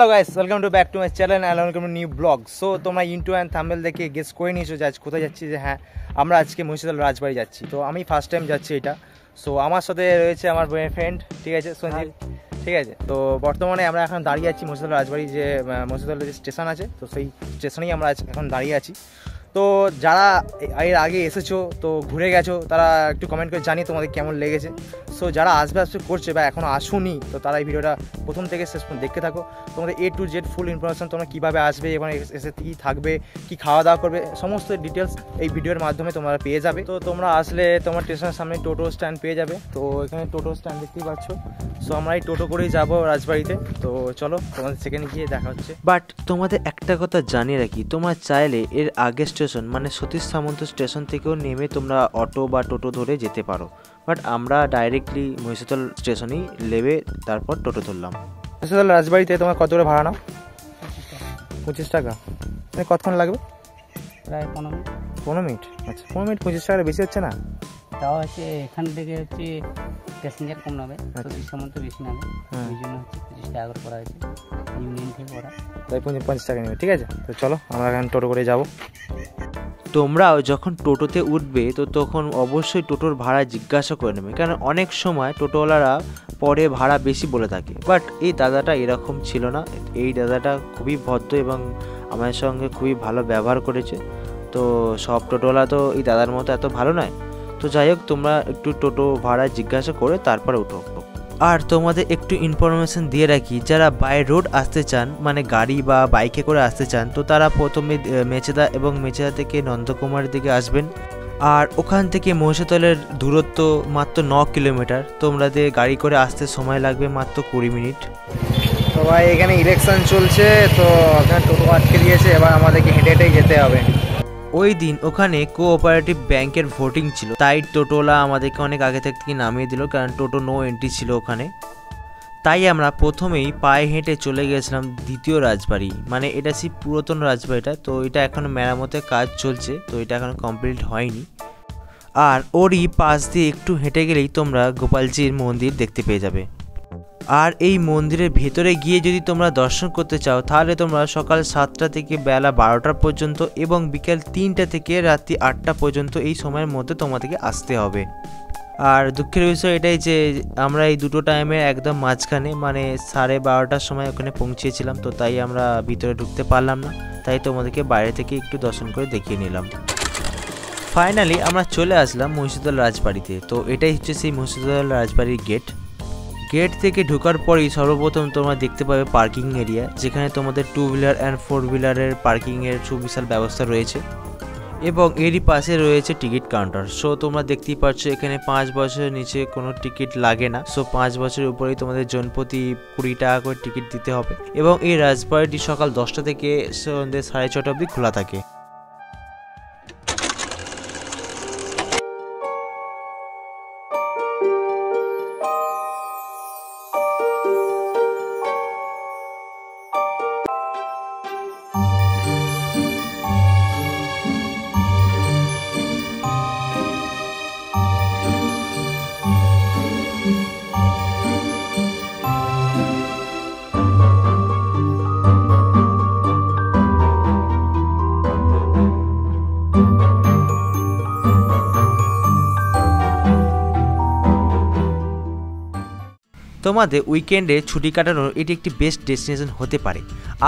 Hello guys, welcome to back to my channel and welcome to new blog. So তোমরা intro and thumbnail দেখে guess করে নিয়েছো যে আজ কোথায় যাচ্ছি। যে হ্যাঁ, আমরা আজকে মহিষাদল রাজবাড়ি যাচ্ছি। তো আমি ফার্স্ট টাইম যাচ্ছি এটা। সো আমার সাথে রয়েছে আমার ফ্রেন্ড, ঠিক আছে, সঞ্জীব, ঠিক আছে। তো বর্তমানে আমরা এখন দাঁড়িয়ে আছি মহিষাদল রাজবাড়ি, যে মহিষাদলের যে স্টেশন আছে, তো সেই স্টেশনেই আমরা এখন দাঁড়িয়ে আছি। তো যারা এর আগে এসেছো, তো ঘুরে গেছো, তারা একটু কমেন্ট করে জানিয়ে তোমাদের কেমন লেগেছে। সো যারা আসবে করছে বা এখনও আসুনি, তো তারা এই ভিডিওটা প্রথম থেকে শেষ পর্যন্ত দেখতে থাকো। তোমাদের A to Z full information, তোমরা কীভাবে আসবে এবং এসে কী থাকবে, কী খাওয়া দাওয়া করবে, সমস্ত ডিটেলস এই ভিডিওর মাধ্যমে তোমরা পেয়ে যাবে। তো তোমরা আসলে তোমার স্টেশনের সামনে টোটো স্ট্যান্ড পেয়ে যাবে। তো এখানে টোটো স্ট্যান্ড দেখতেই পাচ্ছ। সো আমরা এই টোটো করেই যাবো রাজবাড়িতে। তো চলো, তোমাদের সেখানে গিয়ে দেখা হচ্ছে। বাট তোমাদের একটা কথা জানিয়ে রাখি, তোমরা চাইলে এর আগের স্টেশন মানে সতীশ সামন্ত স্টেশন থেকেও নেমে তোমরা অটো বা টোটো ধরে যেতে পারো। বাট আমরা ডাইরেক্টলি মহিষাদল স্টেশনেই নেমে তারপর টোটো ধরলাম। মহিষাদল রাজবাড়িতে তোমার কত করে ভাড়া নাও? 25 টাকা। কতক্ষণ লাগবে? প্রায় 15 মিনিট। আচ্ছা, 15 মিনিট 25 টাকা বেশি হচ্ছে না? তাও হচ্ছে এখান থেকে হচ্ছে প্যাসেঞ্জার কম নেবে, সতীশ সামন্ত বেশি নেবে, ওই জন্য হচ্ছে 25 টাকা করে করা হয়েছে ইউনিয়ন থেকে করা, তাই 50 টাকা নেবে। ঠিক আছে, তো চলো আমরা এখন টোটো করে যাবো। তোমরাও যখন টোটোতে উঠবে তো তখন অবশ্যই টোটোর ভাড়া জিজ্ঞাসা করে নেবে, কারণ অনেক সময় টোটোওয়ালারা পরে ভাড়া বেশি বলে থাকে। বাট এই দাদাটা এরকম ছিল না, এই দাদাটা খুবই ভদ্র এবং আমার সঙ্গে খুবই ভালো ব্যবহার করেছে। তো সব টোটোওয়ালা তো এই দাদার মতো এত ভালো নয়। তো যাই হোক, তোমরা একটু টোটো ভাড়া জিজ্ঞাসা করে তারপরে উঠো। আর তোমাদের একটু ইনফরমেশন দিয়ে রাখি, যারা বাই রোড আসতে চান মানে গাড়ি বা বাইকে করে আসতে চান, তো তারা প্রথমে মেচেদা এবং মেচেদা থেকে নন্দকুমারের দিকে আসবেন। আর ওখান থেকে মহিষাদলের দূরত্ব মাত্র 9 কিলোমিটার। তোমাদের গাড়ি করে আসতে সময় লাগবে মাত্র 20 মিনিট। তো ভাই, এখানে ইলেকশন চলছে, তো ওখানে টোটো আটকে দিয়েছে, এবার আমাদেরকে হেঁটে হেঁটেই যেতে হবে। ওই দিন ওখানে কোঅপারেটিভ ব্যাংকের ভোটিং ছিল, তাই টোটোলা আমাদেরকে অনেক আগে থেকে নামিয়ে দিল, কারণ টোটো নো এন্ট্রি ছিল ওখানে। তাই আমরা প্রথমেই পায়ে হেঁটে চলে গেছিলাম দ্বিতীয় রাজবাড়ি, মানে এটা সেই পুরাতন রাজবাড়িটা। তো এটা এখন মেরামতের কাজ চলছে, তো এটা এখন কমপ্লিট হয়নি। আর ওরই পাশ দিয়ে একটু হেঁটে গেলেই তোমরা গোপালজির মন্দির দেখতে পেয়ে যাবে। আর এই মন্দিরের ভেতরে গিয়ে যদি তোমরা দর্শন করতে চাও, তাহলে তোমরা সকাল 7টা থেকে বেলা 12টা পর্যন্ত এবং বিকেল 3টা থেকে রাত্রি 8টা পর্যন্ত এই সময়ের মধ্যে তোমাদেরকে আসতে হবে। আর দুঃখের বিষয় এটাই যে আমরা এই দুটো টাইমের একদম মাঝখানে মানে 12:30টার সময় ওখানে পৌঁছেছিলাম, তো তাই আমরা ভিতরে ঢুকতে পারলাম না। তাই তোমাদেরকে বাইরে থেকে একটু দর্শন করে দেখিয়ে নিলাম। ফাইনালি আমরা চলে আসলাম মহিষাদল রাজবাড়িতে। তো এটাই হচ্ছে সেই মহিষাদল রাজবাড়ির গেট। গেট থেকে ঢোকার পরেই সর্বপ্রথম তোমরা দেখতে পাবে পার্কিং এরিয়া, যেখানে তোমাদের 2 হুইলার অ্যান্ড 4 হুইলারের পার্কিংয়ের সুবিশাল ব্যবস্থা রয়েছে এবং এরই পাশে রয়েছে টিকিট কাউন্টার। সো তোমরা দেখতেই পাচ্ছ এখানে 5 বছরের নিচে কোনো টিকিট লাগে না। সো 5 বছরের উপরেই তোমাদের জনপ্রতি 20 টাকা করে টিকিট দিতে হবে এবং এই রাজবাড়িটি সকাল 10টা থেকে সন্ধ্যে 6:30 অবধি খোলা থাকে। তোমাদের উইকেন্ডে ছুটি কাটানোর এটি একটি বেস্ট ডেস্টিনেশন হতে পারে।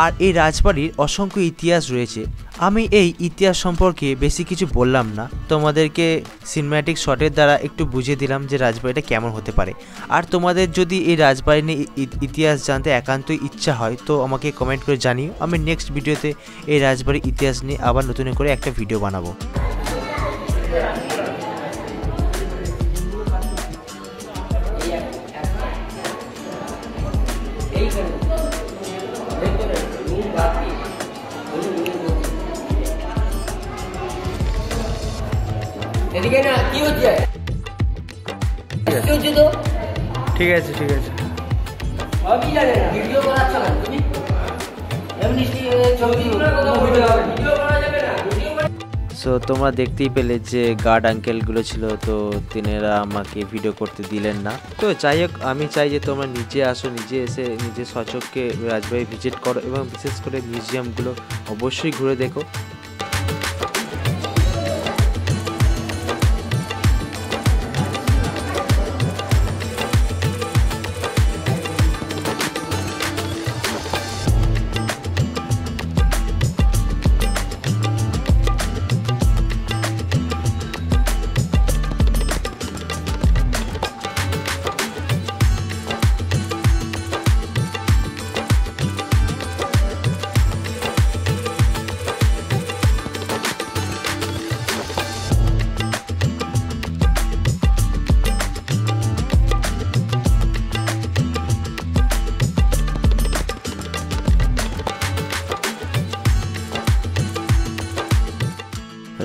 আর এই রাজবাড়ির অসংখ্য ইতিহাস রয়েছে। আমি এই ইতিহাস সম্পর্কে বেশি কিছু বললাম না, তোমাদেরকে সিনেম্যাটিক শটের দ্বারা একটু বুঝিয়ে দিলাম যে রাজবাড়িটা কেমন হতে পারে। আর তোমাদের যদি এই রাজবাড়ি নিয়ে ইতিহাস জানতে একান্তই ইচ্ছা হয়, তো আমাকে কমেন্ট করে জানিও। আমি নেক্সট ভিডিওতে এই রাজবাড়ির ইতিহাস নিয়ে আবার নতুন করে একটা ভিডিও বানাবো। ঠিক আছে, ঠিক আছে। সো তোমরা দেখতেই পেলে যে গার্ড আঙ্কেলগুলো ছিল, তো তিনারা আমাকে ভিডিও করতে দিলেন না। তো যাই হোক, আমি চাই যে তোমরা নিজে আসো, নিজে এসে নিজে সচক্ষে রাজবাড়ি ভিজিট করো এবং বিশেষ করে মিউজিয়ামগুলো অবশ্যই ঘুরে দেখো।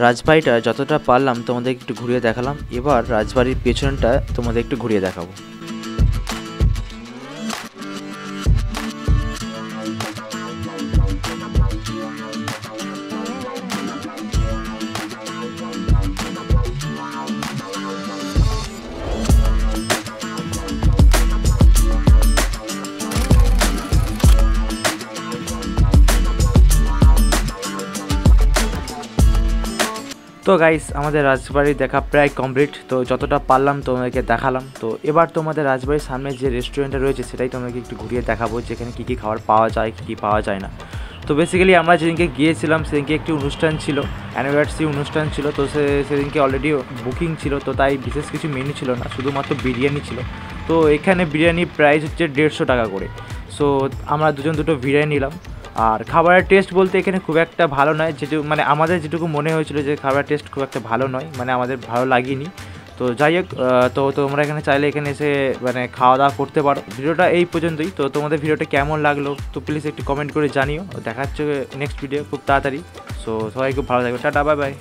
রাজবাড়িটা যতটা পারলাম তোমাদের একটু ঘুরিয়ে দেখালাম, এবার রাজবাড়ির পেছনটা তোমাদের একটু ঘুরিয়ে দেখাবো। তো গাইস, আমাদের রাজবাড়ি দেখা প্রায় কমপ্লিট। তো যতটা পারলাম তোমাদেরকে দেখালাম। তো এবার তোমাদের রাজবাড়ির সামনে যে রেস্টুরেন্টটা রয়েছে সেটাই তোমাদেরকে একটু ঘুরিয়ে দেখাবো, যেখানে কী কী খাবার পাওয়া যায়, কী কী পাওয়া যায় না। তো বেসিক্যালি আমরা যেদিনকে গিয়েছিলাম সেদিনকে একটি অনুষ্ঠান ছিল, অ্যানিভার্সারি অনুষ্ঠান ছিল। তো সেদিনকে অলরেডি বুকিং ছিল, তো তাই বিশেষ কিছু মেনু ছিল না, শুধুমাত্র বিরিয়ানি ছিল। তো এখানে বিরিয়ানির প্রাইস হচ্ছে 150 টাকা করে। সো আমরা দুটো বিরিয়ানি নিলাম। আর খাবারের টেস্ট বলতে এখানে খুব একটা ভালো নয়, মানে আমাদের যেটুকু মনে হয়েছিল যে খাবারের টেস্ট খুব একটা ভালো নয়, মানে আমাদের ভালো লাগেনি। তো যাই হোক, তো তোমরা এখানে চাইলে এখানে এসে মানে খাওয়া দাওয়া করতে পারো। ভিডিওটা এই পর্যন্তই। তো তোমাদের ভিডিওটা কেমন লাগলো তো প্লিজ একটু কমেন্ট করে জানিও। দেখা হচ্ছে নেক্সট ভিডিও খুব তাড়াতাড়ি। সো সবাই খুব ভালো থাকবে। Tata, bye bye.